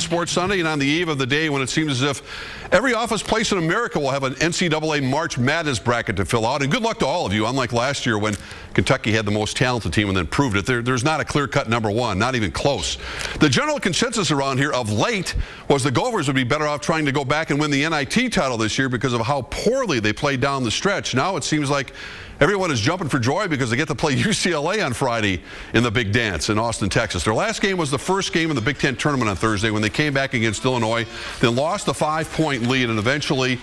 on Sports Sunday and on the eve of the day when it seems as if every office place in America will have an NCAA March Madness bracket to fill out. And good luck to all of you, unlike last year when Kentucky had the most talented team and then proved it. There's not a clear-cut number one, not even close. The general consensus around here of late was the Gophers would be better off trying to go back and win the NIT title this year because of how poorly they played down the stretch. Now it seems like everyone is jumping for joy because they get to play UCLA on Friday in the big dance in Austin, Texas. Their last game was the first game in the Big Ten tournament on Thursday when they came back against Illinois, then lost a 5-point lead and eventually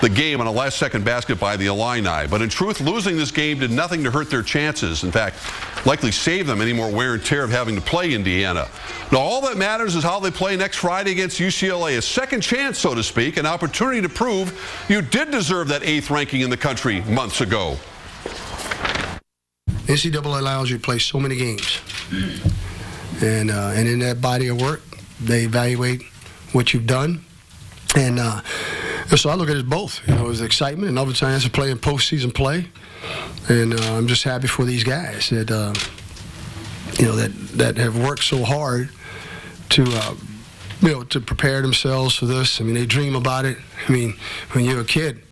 the game on a last-second basket by the Illini. But in truth, losing this game did nothing to hurt their chances. In fact, likely save them any more wear and tear of having to play Indiana. Now, all that matters is how they play next Friday against UCLA. A second chance, so to speak, an opportunity to prove you did deserve that 8th ranking in the country months ago. NCAA allows you to play so many games. And in that body of work, they evaluate what you've done. And so I look at it as both. You know, it's excitement and other times to play in postseason play. And I'm just happy for these guys that, you know, that have worked so hard to, you know, to prepare themselves for this. I mean, they dream about it. I mean, when you're a kid.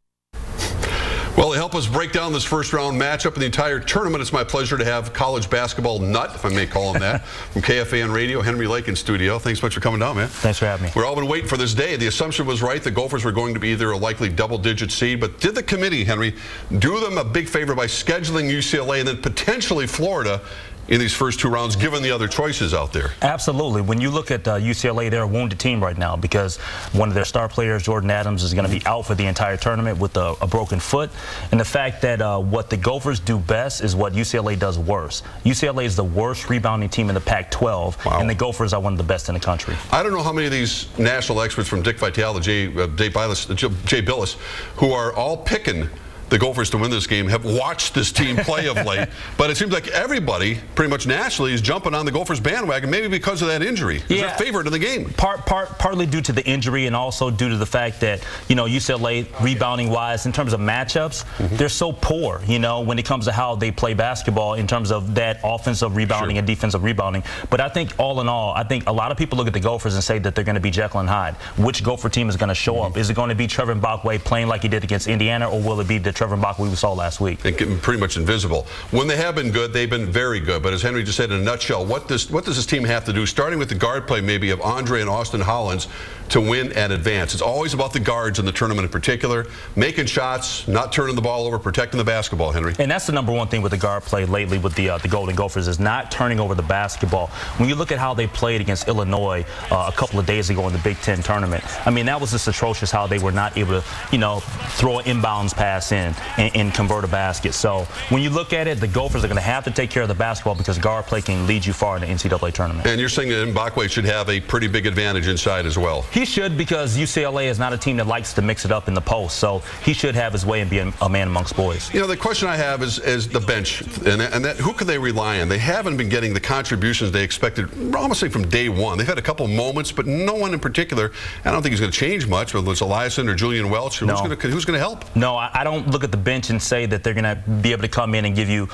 Well, to help us break down this first-round matchup in the entire tournament, it's my pleasure to have college basketball nut, if I may call him that, from KFAN Radio, Henry Lake in studio. Thanks so much for coming down, man. Thanks for having me. We're all been waiting for this day. The assumption was right. The Gophers were going to be either a likely double-digit seed, but did the committee, Henry, do them a big favor by scheduling UCLA and then potentially Florida in these first two rounds, given the other choices out there? Absolutely. When you look at UCLA, they're a wounded team right now because one of their star players, Jordan Adams, is going to be out for the entire tournament with a broken foot. And the fact that what the Gophers do best is what UCLA does worse. UCLA is the worst rebounding team in the Pac-12, wow, and the Gophers are one of the best in the country. I don't know how many of these national experts from Dick Vitale to Jay Billis, who are all picking the Gophers to win this game, have watched this team play of late, but it seems like everybody, pretty much nationally, is jumping on the Gophers bandwagon, maybe because of that injury. Yeah, they're favored in the game. Partly due to the injury and also due to the fact that, you know, UCLA, rebounding-wise, in terms of matchups, they're so poor, you know, when it comes to how they play basketball in terms of that offensive rebounding and defensive rebounding. But I think, all in all, I think a lot of people look at the Gophers and say that they're going to be Jekyll and Hyde. Which Gopher team is going to show up? Is it going to be Trevor Mbakwe playing like he did against Indiana, or will it be the Trevor Mbakwe we saw last week? And getting pretty much invisible. When they have been good, they've been very good. But as Henry just said in a nutshell, what does this team have to do, starting with the guard play maybe of Andre and Austin Hollins, to win and advance? It's always about the guards in the tournament in particular, making shots, not turning the ball over, protecting the basketball, Henry. And that's the number one thing with the guard play lately with the Golden Gophers, is not turning over the basketball. When you look at how they played against Illinois a couple of days ago in the Big Ten tournament, I mean, that was just atrocious how they were not able to, you know, throw an inbounds pass in and convert a basket. So when you look at it, the Gophers are going to have to take care of the basketball because guard play can lead you far in the NCAA tournament. And you're saying that Mbakwe should have a pretty big advantage inside as well? He should, because UCLA is not a team that likes to mix it up in the post, so he should have his way and be a man amongst boys. You know, the question I have is the bench, and that who can they rely on? They haven't been getting the contributions they expected, almost say from day one. They've had a couple moments, but no one in particular. I don't think he's going to change much, whether it's Eliason or Julian Welch. No. Who's going to help? No, I don't look at the bench and say that they're going to be able to come in and give you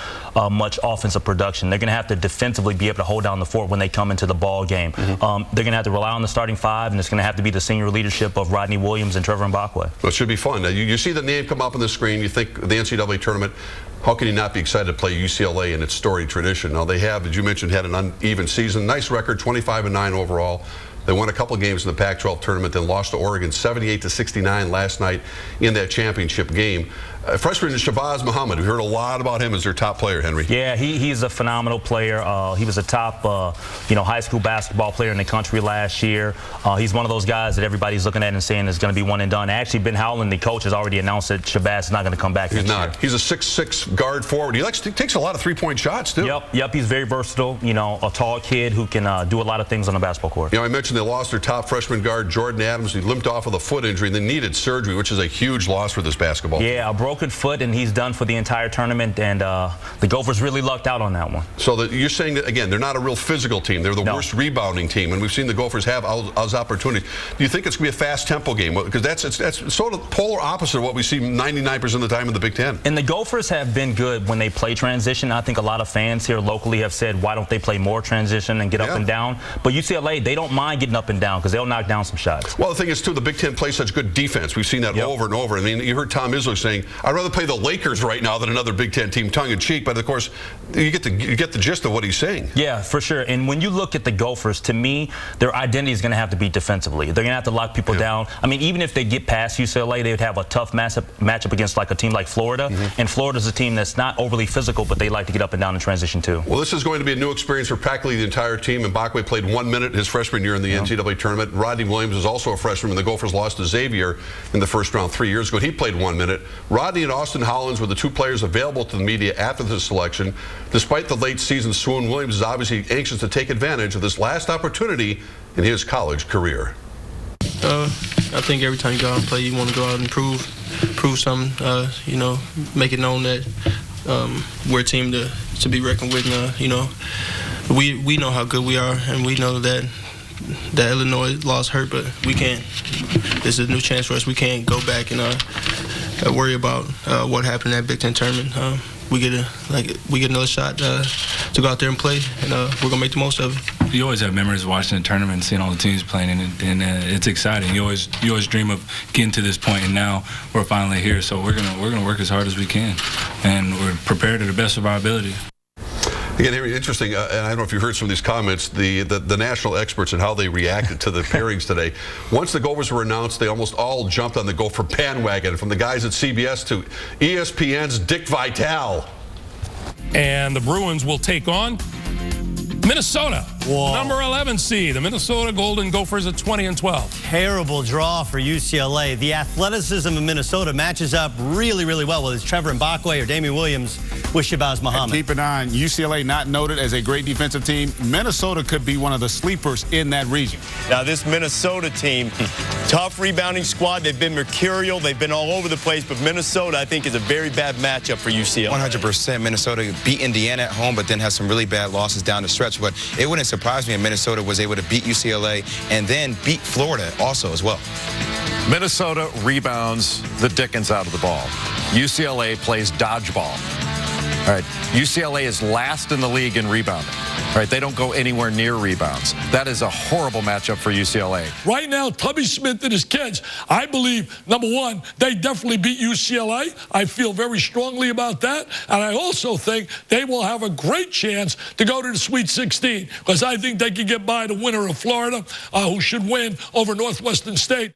much offensive production. They're going to have to defensively be able to hold down the fort when they come into the ball game. They're going to have to rely on the starting five, and it's going to have to be the senior leadership of Rodney Williams and Trevor Mbakwe. Well, it should be fun. Now, you see the name come up on the screen, you think the NCAA tournament, how can you not be excited to play UCLA in its storied tradition? Now, they have, as you mentioned, had an uneven season. Nice record, 25-9 overall. They won a couple games in the Pac-12 tournament, then lost to Oregon 78-69 last night in that championship game. Freshman Shabazz Muhammad, we heard a lot about him as their top player, Henry. Yeah, he's a phenomenal player. He was a top, you know, high school basketball player in the country last year. He's one of those guys that everybody's looking at and saying is going to be one and done. Actually, Ben Howland, the coach, has already announced that Shabazz is not going to come back next year. He's a 6'6" guard forward. He takes a lot of three-point shots, too. Yep, he's very versatile. You know, a tall kid who can do a lot of things on the basketball court. You know, I mentioned they lost their top freshman guard, Jordan Adams. He limped off with a foot injury and then needed surgery, which is a huge loss for this basketball team. Yeah, a broken foot, and he's done for the entire tournament, and the Gophers really lucked out on that one. So you're saying that, again, they're not a real physical team. They're the worst rebounding team, and we've seen the Gophers have those opportunities. Do you think it's going to be a fast tempo game? Because that's sort of polar opposite of what we see 99% of the time in the Big Ten. And the Gophers have been good when they play transition. I think a lot of fans here locally have said, why don't they play more transition and get up and down? But UCLA, they don't mind getting up and down because they'll knock down some shots. Well, the thing is, too, the Big Ten plays such good defense. We've seen that over and over. I mean, you heard Tom Izzo saying, I'd rather play the Lakers right now than another Big Ten team, tongue-in-cheek. But, of course, you get the gist of what he's saying. Yeah, for sure. And when you look at the Gophers, to me, their identity is going to have to be defensively. They're going to have to lock people down. I mean, even if they get past UCLA, they would have a tough matchup against like a team like Florida. And Florida's a team that's not overly physical, but they like to get up and down in transition too. Well, this is going to be a new experience for practically the entire team. And Mbakwe played 1 minute his freshman year in the NCAA tournament. Rodney Williams is also a freshman, and the Gophers lost to Xavier in the first round 3 years ago. He played 1 minute. Rodney and Austin Hollins were the two players available to the media after this selection. Despite the late season swoon, Williams is obviously anxious to take advantage of this last opportunity in his college career. I think every time you go out and play, you want to go out and prove something. You know, make it known that we're a team to be reckoned with. You know, we know how good we are, and we know that Illinois loss hurt, but we can't. This is a new chance for us. We can't go back and worry about what happened in that Big Ten tournament. We get another shot to go out there and play, and we're gonna make the most of it. You always have memories of watching the tournament and seeing all the teams playing, and it's exciting. You always dream of getting to this point, and now we're finally here. So we're gonna work as hard as we can, and we're prepared to the best of our ability. Again, Henry, interesting, and I don't know if you heard some of these comments, the national experts and how they reacted to the pairings today. Once the Gophers were announced, they almost all jumped on the Gopher bandwagon, from the guys at CBS to ESPN's Dick Vitale. And the Bruins will take on Minnesota. Whoa. Number 11 seed, the Minnesota Golden Gophers at 20-12. Terrible draw for UCLA. The athleticism of Minnesota matches up really, really well, whether it's Trevor Mbakwe or Damian Williams with Shabazz Muhammad. And keep an eye on UCLA, not noted as a great defensive team. Minnesota could be one of the sleepers in that region. Now, this Minnesota team, tough rebounding squad. They've been mercurial. They've been all over the place. But Minnesota, I think, is a very bad matchup for UCLA. 100% Minnesota beat Indiana at home, but then has some really bad losses down the stretch. But it wouldn't surprise me if Minnesota was able to beat UCLA and then beat Florida also as well. Minnesota rebounds the dickens out of the ball. UCLA plays dodgeball. All right, UCLA is last in the league in rebounding. All right, they don't go anywhere near rebounds. That is a horrible matchup for UCLA. Right now, Tubby Smith and his kids, I believe, number one, they definitely beat UCLA. I feel very strongly about that. And I also think they will have a great chance to go to the Sweet 16, because I think they can get by the winner of Florida, who should win over Northwestern State.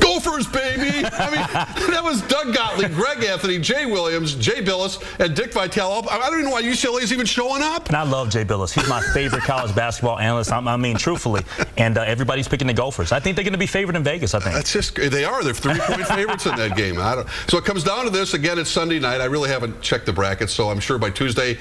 Gophers, baby! I mean, that was Doug Gottlieb, Greg Anthony, Jay Williams, Jay Billis, and Dick Vitale. I don't even know why UCLA is even showing up. And I love Jay Billis. He's my favorite college basketball analyst. I mean, truthfully. And everybody's picking the Gophers. I think they're going to be favored in Vegas, I think. That's just, they are. They're 3-point favorites in that game. So it comes down to this. Again, it's Sunday night. I really haven't checked the brackets, so I'm sure by Tuesday,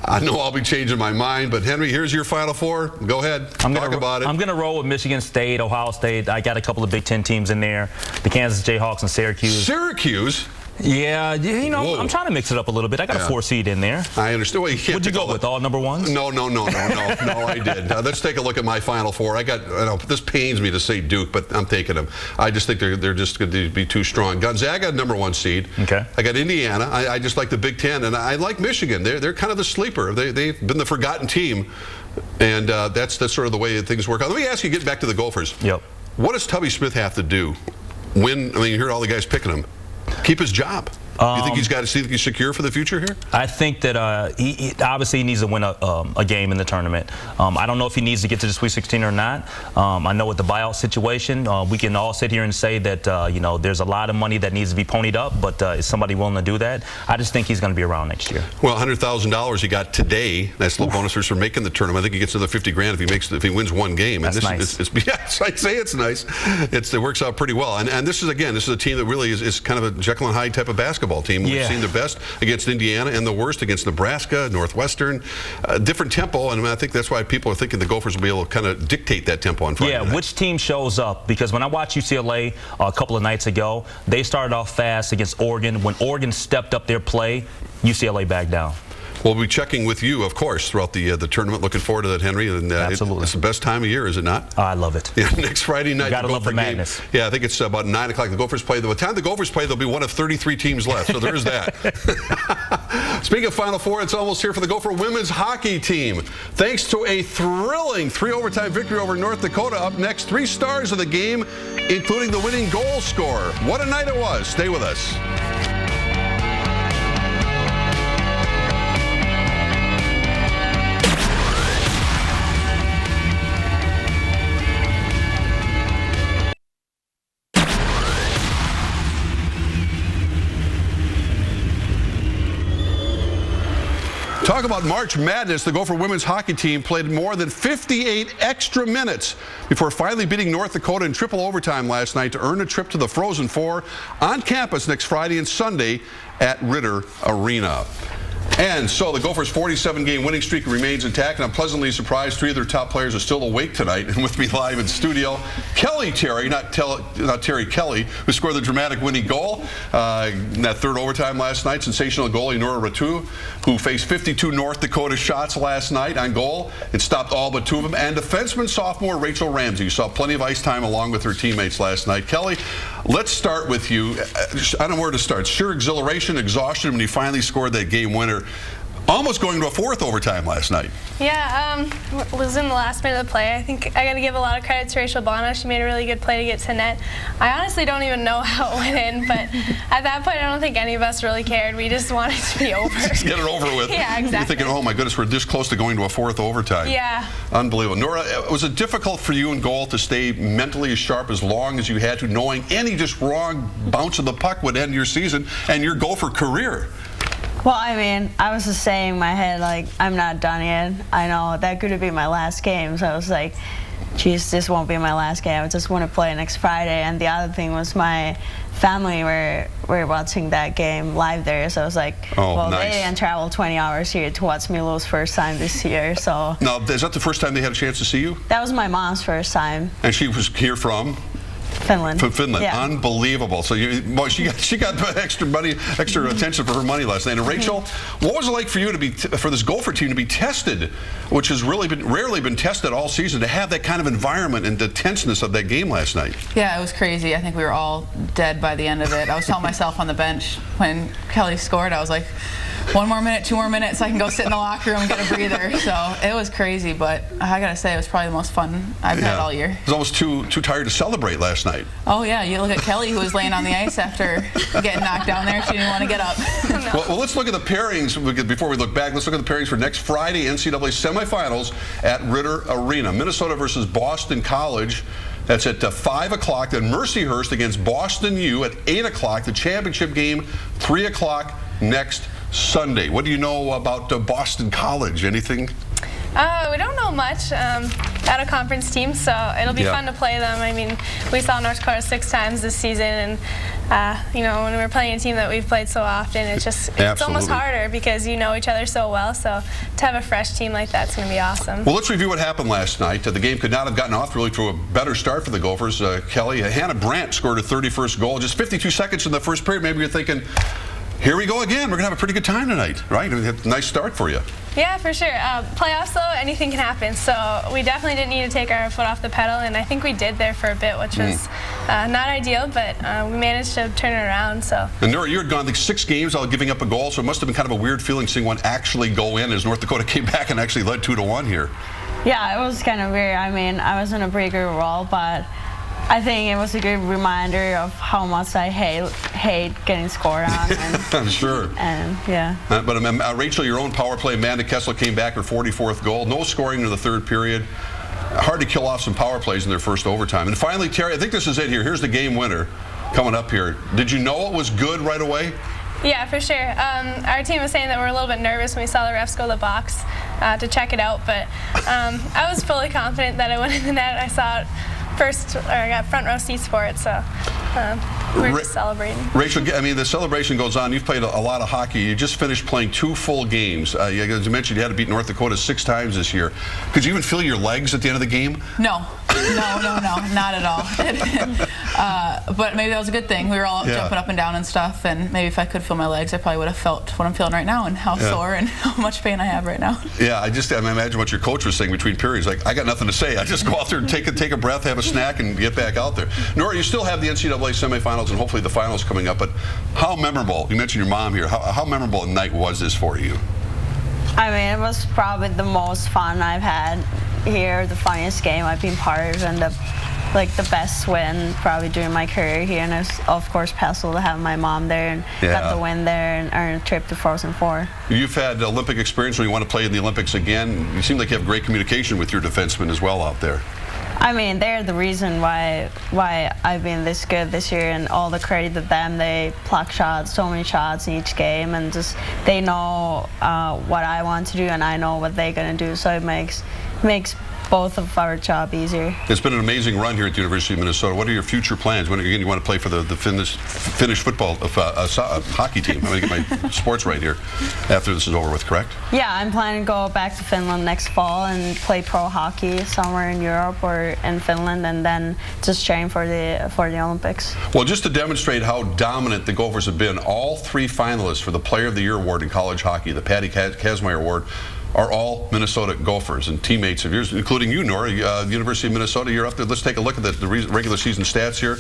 I know I'll be changing my mind. But, Henry, here's your Final Four. Go ahead. Talk about it. I'm going to roll with Michigan State, Ohio State. I got a couple of Big Ten teams in there. The Kansas Jayhawks and Syracuse. Syracuse? Yeah, you know, I'm trying to mix it up a little bit. I got a 4 seed in there. I understand. Well, What'd you go with, all number ones? No, I did. Let's take a look at my Final Four. I know this pains me to say Duke, but I'm taking them. I just think they're just going to be too strong. Gonzaga, number 1 seed. Okay. I got Indiana. I just like the Big Ten, and I like Michigan. They're kind of the sleeper. They've been the forgotten team, and that's sort of the way things work out. Let me ask you, getting back to the Gophers. Yep. What does Tubby Smith have to do? I mean, you heard all the guys picking him. Keep his job. You think he's got to see that he's secure for the future here? I think that he obviously needs to win a game in the tournament. I don't know if he needs to get to the Sweet 16 or not. I know with the buyout situation, we can all sit here and say that you know, there's a lot of money that needs to be ponied up, but is somebody willing to do that? I just think he's going to be around next year. Well, $100,000 he got today. That's the bonus for making the tournament. I think he gets another $50,000 if he wins one game. That's nice. Yes, I say it's nice. It works out pretty well. And this is a team that really is kind of a Jekyll and Hyde type of basketball team. We've seen their best against Indiana and the worst against Nebraska, Northwestern. Different tempo, and I think that's why people are thinking the Gophers will be able to kind of dictate that tempo on Friday night. Which team shows up? Because when I watched UCLA a couple of nights ago, they started off fast against Oregon. When Oregon stepped up their play, UCLA backed down. We'll be checking with you, of course, throughout the tournament. Looking forward to that, Henry. And, Absolutely. It's the best time of year, is it not? I love it. Yeah, next Friday night. You gotta love the madness. Game. Yeah, I think it's about 9 o'clock. The Gophers play. By the time the Gophers play, there'll be one of 33 teams left. So there is that. Speaking of Final Four, it's almost here for the Gopher women's hockey team. Thanks to a thrilling 3-overtime victory over North Dakota. Up next, 3 stars of the game, including the winning goal scorer. What a night it was. Stay with us. Talk about March Madness. The Gopher women's hockey team played more than 58 extra minutes before finally beating North Dakota in triple overtime last night to earn a trip to the Frozen Four on campus next Friday and Sunday at Ritter Arena. And so the Gophers' 47-game winning streak remains intact, and I'm pleasantly surprised 3 of their top players are still awake tonight. And with me live in studio, Kelly Terry, not Terry Kelly, who scored the dramatic winning goal in that 3rd overtime last night. Sensational goalie Nora Ratu, who faced 52 North Dakota shots last night on goal. It stopped all but 2 of them. And defenseman sophomore Rachel Ramsey, who saw plenty of ice time along with her teammates last night. Kelly, let's start with you. I don't know where to start. Sure exhilaration, exhaustion when you finally scored that game winner. Almost going to a 4th overtime last night. Yeah, was in the last minute of the play. I think I got to give a lot of credit to Rachel Bono. She made a really good play to get to net. I honestly don't even know how it went in, but at that point, I don't think any of us really cared. We just wanted it to be over. Just get it over with. Yeah, exactly. You're thinking, oh my goodness, we're this close to going to a 4th overtime. Yeah. Unbelievable. Nora, was it difficult for you in goal to stay mentally as sharp as long as you had to, knowing any just wrong bounce of the puck would end your season and your Gopher career? Well, I mean, I was just saying in my head, like, I'm not done yet. I know that could have been my last game, so I was like, geez, this won't be my last game. I just want to play next Friday. And the other thing was my family were watching that game live there, so I was like, oh, well, nice. they didn't travel 20 hours here to watch me lose first time this year, so. Now, is that the first time they had a chance to see you? That was my mom's first time. And she was here from? Finland. From Finland. Yeah. Unbelievable. So she got extra money, extra attention for her money last night. And Rachel, what was it like for you to be for this Gopher team to be tested, which has really rarely been tested all season, to have that kind of environment and the tenseness of that game last night? Yeah, it was crazy. I think we were all dead by the end of it. I was telling myself on the bench when Kelly scored, I was like, 1 more minute, 2 more minutes, I can go sit in the locker room and get a breather. So it was crazy, but I gotta say it was probably the most fun I've had all year. I was almost too tired to celebrate last night. Oh yeah, you look at Kelly, who was laying on the ice after getting knocked down there. She didn't want to get up. No. Well, let's look at the pairings before we look back. Let's look at the pairings for next Friday NCAA semifinals at Ritter Arena. Minnesota versus Boston College. That's at 5 o'clock. Then Mercyhurst against Boston U at 8 o'clock. The championship game, 3 o'clock next Sunday. What do you know about Boston College? Anything? We don't know much. Out of conference team, so it'll be fun to play them. I mean, we saw North Dakota 6 times this season, and you know, when we're playing a team that we've played so often, it's almost harder because you know each other so well. So to have a fresh team like that's going to be awesome. Well, let's review what happened last night. The game could not have gotten off really to a better start for the Gophers. Kelly, Hannah Brandt scored her 31st goal, just 52 seconds in the first period. Maybe you're thinking, here we go again. We're going to have a pretty good time tonight, right? A nice start for you. Yeah, for sure. Playoffs, though, anything can happen. So we definitely didn't need to take our foot off the pedal, and I think we did there for a bit, which was not ideal, but we managed to turn it around. So. And Nora, you had gone like 6 games without giving up a goal, so it must have been kind of a weird feeling seeing one actually go in as North Dakota came back and actually led 2-1 here. Yeah, it was kind of weird. I mean, I was in a pretty good role, but I think it was a good reminder of how much I hate getting scored on. And, I'm sure. And yeah. But Rachel, your own power play, Amanda Kessler came back, her 44th goal. No scoring in the 3rd period. Hard to kill off some power plays in their first overtime. And finally, Terry, I think this is it here. Here's the game winner coming up here. Did you know it was good right away? Yeah, for sure. Our team was saying that we're a little bit nervous when we saw the refs go to the box to check it out, but I was fully confident that it went in the net. I saw it first, or I got front row seats for it, so we're just celebrating. Rachel, I mean, the celebration goes on. You've played a lot of hockey. You just finished playing 2 full games. As you mentioned, you had to beat North Dakota 6 times this year. Could you even feel your legs at the end of the game? No, not at all. But maybe that was a good thing. We were all jumping up and down and stuff, and maybe if I could feel my legs, I probably would have felt what I'm feeling right now and how sore and how much pain I have right now. Yeah, I imagine what your coach was saying between periods. Like, I got nothing to say. I just go out there and take a breath, have a snack, and get back out there. Nora, you still have the NCAA semifinals and hopefully the finals coming up, but how memorable, you mentioned your mom here, how memorable a night was this for you? I mean, it was probably the most fun I've had here, the funniest game I've been part of, and the best win probably during my career here. And it's, of course, special to have my mom there and got the win there and earn a trip to Frozen Four. You've had Olympic experience when you want to play in the Olympics again. You seem like you have great communication with your defensemen as well out there. I mean, they're the reason why I've been this good this year, and all the credit to them. They block shots, so many shots in each game, and just they know what I want to do, and I know what they're gonna do. So it makes both of our job easier. It's been an amazing run here at the University of Minnesota. What are your future plans? When again you want to play for the Finnish football hockey team? I'm going to get my sports right here after this is over with, correct? Yeah, I'm planning to go back to Finland next fall and play pro hockey somewhere in Europe or in Finland, and then just train for the Olympics. Well, just to demonstrate how dominant the Gophers have been, all 3 finalists for the Player of the Year award in college hockey, the Patty Kazmaier Award, are all Minnesota Gophers and teammates of yours, including you, Nora. University of Minnesota, you're up there. Let's take a look at the regular season stats here.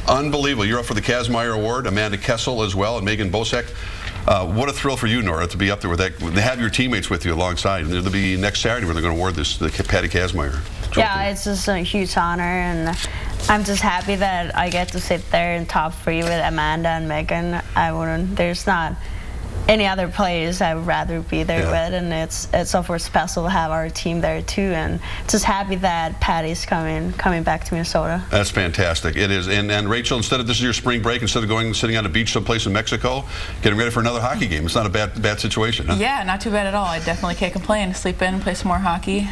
Unbelievable. You're up for the Kazmaier Award, Amanda Kessel as well, and Megan Bosek. What a thrill for you, Nora, to be up there with that, to have your teammates with you alongside. And it'll be next Saturday where they're going to award the Patty Kazmaier trophy. Yeah, it's just a huge honor, and I'm just happy that I get to sit there in top 3 with Amanda and Megan. There's not any other players I would rather be there with, and it's of course special to have our team there too, and just happy that Patty's coming back to Minnesota. That's fantastic. It is. And Rachel, instead of this is your spring break, instead of sitting on a beach someplace in Mexico, getting ready for another hockey game. It's not a bad situation, huh? Yeah, not too bad at all. I definitely can't complain. Sleep in, play some more hockey.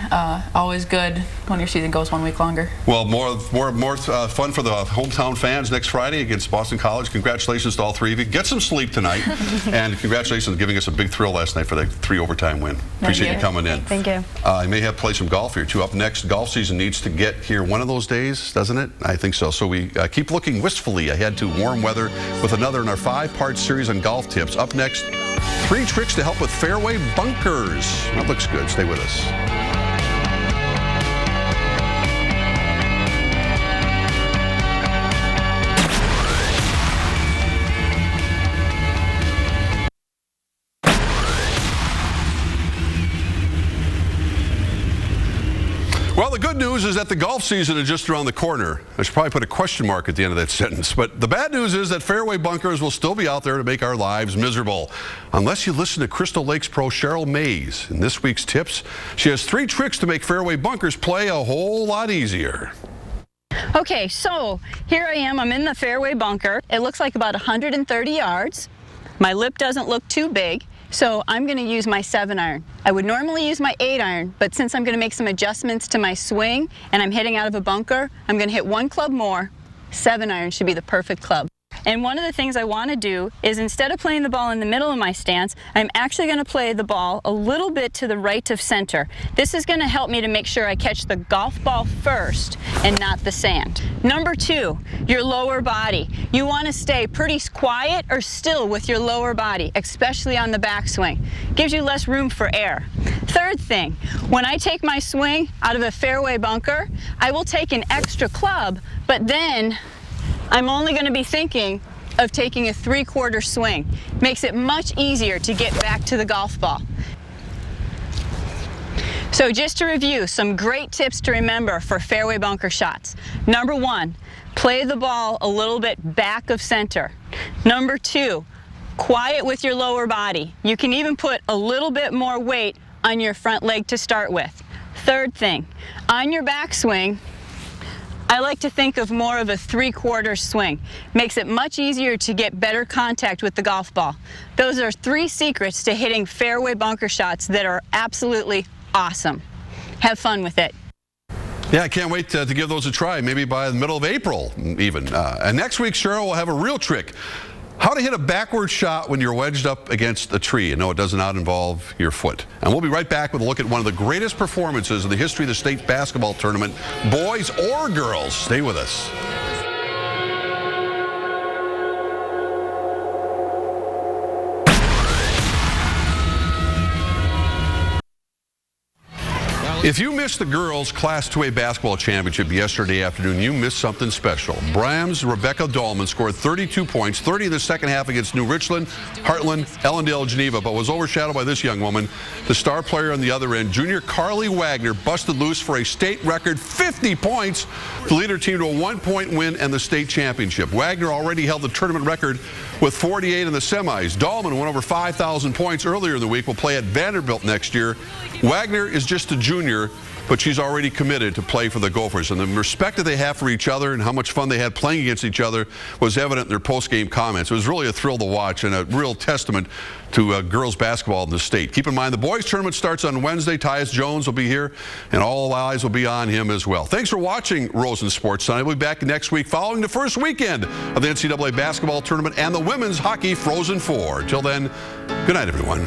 Always good when your season goes 1 week longer. Well, more fun for the hometown fans next Friday against Boston College. Congratulations to all 3 of you. Get some sleep tonight, and congratulations on giving us a big thrill last night for that 3 overtime win. Appreciate you coming in. Thank you. I may have to play some golf here too. Up next, golf season needs to get here one of those days, doesn't it? I think so. So we keep looking wistfully ahead to warm weather with another in our 5-part series on golf tips. Up next, 3 tricks to help with fairway bunkers. That looks good. Stay with us. Well, the good news is that the golf season is just around the corner. I should probably put a question mark at the end of that sentence. But the bad news is that fairway bunkers will still be out there to make our lives miserable. Unless you listen to Crystal Lakes pro Cheryl Mays. In this week's tips, she has 3 tricks to make fairway bunkers play a whole lot easier. Okay, so here I am. I'm in the fairway bunker. It looks like about 130 yards. My lip doesn't look too big. So I'm going to use my 7-iron. I would normally use my 8-iron, but since I'm going to make some adjustments to my swing and I'm hitting out of a bunker, I'm going to hit 1 club more. 7-iron should be the perfect club. And one of the things I want to do is, instead of playing the ball in the middle of my stance, I'm actually going to play the ball a little bit to the right of center. This is going to help me to make sure I catch the golf ball first and not the sand. Number 2, your lower body. You want to stay pretty quiet or still with your lower body, especially on the backswing. Gives you less room for air. Third thing, when I take my swing out of a fairway bunker, I will take an extra club, but then I'm only going to be thinking of taking a 3/4 swing. Makes it much easier to get back to the golf ball. So just to review, some great tips to remember for fairway bunker shots. Number 1, play the ball a little bit back of center. Number 2, quiet with your lower body. You can even put a little bit more weight on your front leg to start with. Third thing, on your backswing, I like to think of more of a 3/4 swing. Makes it much easier to get better contact with the golf ball. Those are 3 secrets to hitting fairway bunker shots that are absolutely awesome. Have fun with it. Yeah, I can't wait to give those a try, maybe by the middle of April even. And next week, Cheryl will have a real trick. How to hit a backward shot when you're wedged up against a tree. And no, it does not involve your foot. And we'll be right back with a look at one of the greatest performances in the history of the state basketball tournament, boys or girls. Stay with us. If you missed the girls' Class 2A basketball championship yesterday afternoon, you missed something special. Bram's Rebecca Dahlman scored 32 points, 30 in the second half against New Richland, Heartland, Ellendale, Geneva, but was overshadowed by this young woman. The star player on the other end, junior Carly Wagner, busted loose for a state record 50 points to lead her team to a 1-point win and the state championship. Wagner already held the tournament record with 48 in the semis. Dahlman went over 5,000 points earlier in the week, will play at Vanderbilt next year. Wagner is just a junior, but she's already committed to play for the Gophers. And the respect that they have for each other and how much fun they had playing against each other was evident in their post-game comments. It was really a thrill to watch and a real testament to girls basketball in the state. Keep in mind, the boys tournament starts on Wednesday. Tyus Jones will be here, and all eyes will be on him as well. Thanks for watching Rosen Sports Sunday. We'll be back next week following the first weekend of the NCAA basketball tournament and the women's hockey Frozen Four. Till then, good night, everyone.